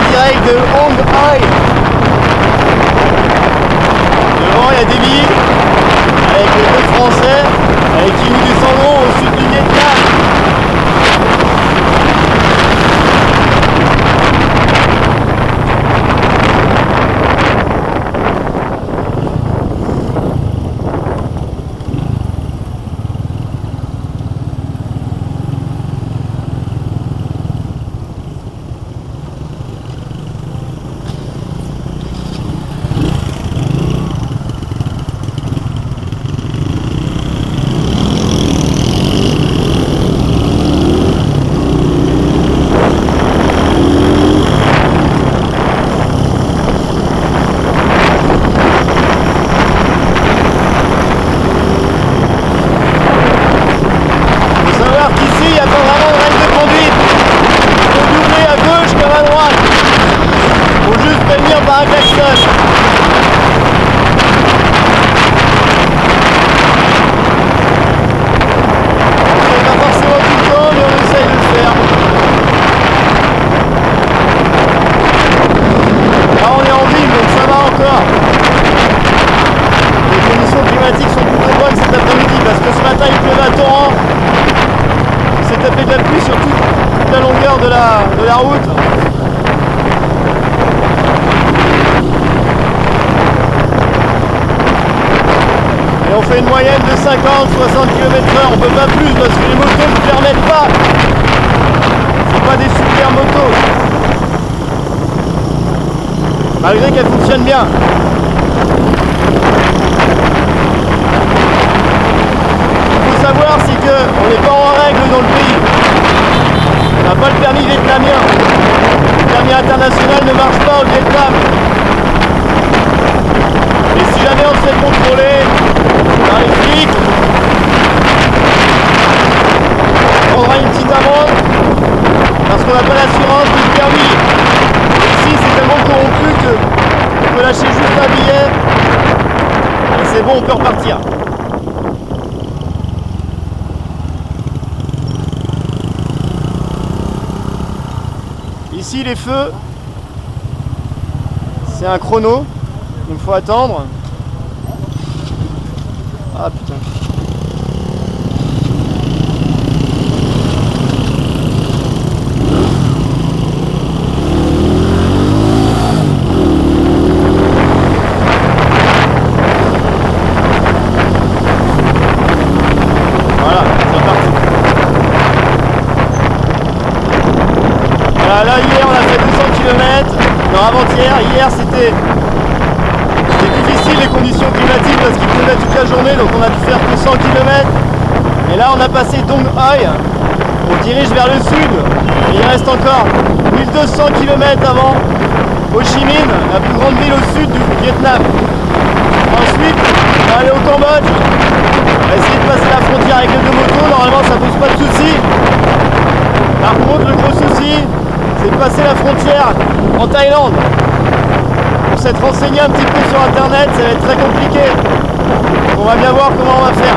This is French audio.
en direct de Hong Hai. Devant il y a Davy avec les deux Français avec qui nous descendrons au sud du Vietnam. De la route. Et on fait une moyenne de 50-60 km/h, on peut pas plus parce que les motos ne permettent pas. C'est pas des super motos. Malgré qu'elles fonctionnent bien. Ce qu'il faut savoir c'est qu'on n'est pas en règle dans le pays. On n'a pas le permis vietnamien. Le permis international ne marche pas au Vietnam. Et si jamais on se fait contrôler par les flics, on prendra une petite amende parce qu'on n'a pas l'assurance du permis. Et ici c'est tellement corrompu qu'on peut lâcher juste un billet et c'est bon, on peut repartir. Ici les feux, c'est un chrono, il faut attendre. Ah putain. Voilà, c'est parti. Voilà, là hier on a fait 200 km, non avant-hier, hier c'était difficile les conditions climatiques parce qu'il pleuvait toute la journée donc on a dû faire que 100 km et là on a passé Dong Hai, on dirige vers le sud et il reste encore 1200 km avant Ho Chi Minh, la plus grande ville au sud du Vietnam. Ensuite on va aller au Cambodge, on va essayer de passer la frontière avec les deux motos, normalement ça pose pas de soucis. Par contre le gros souci c'est de passer la frontière en Thaïlande. Pour s'être renseigné un petit peu sur internet, ça va être très compliqué. On va bien voir comment on va faire.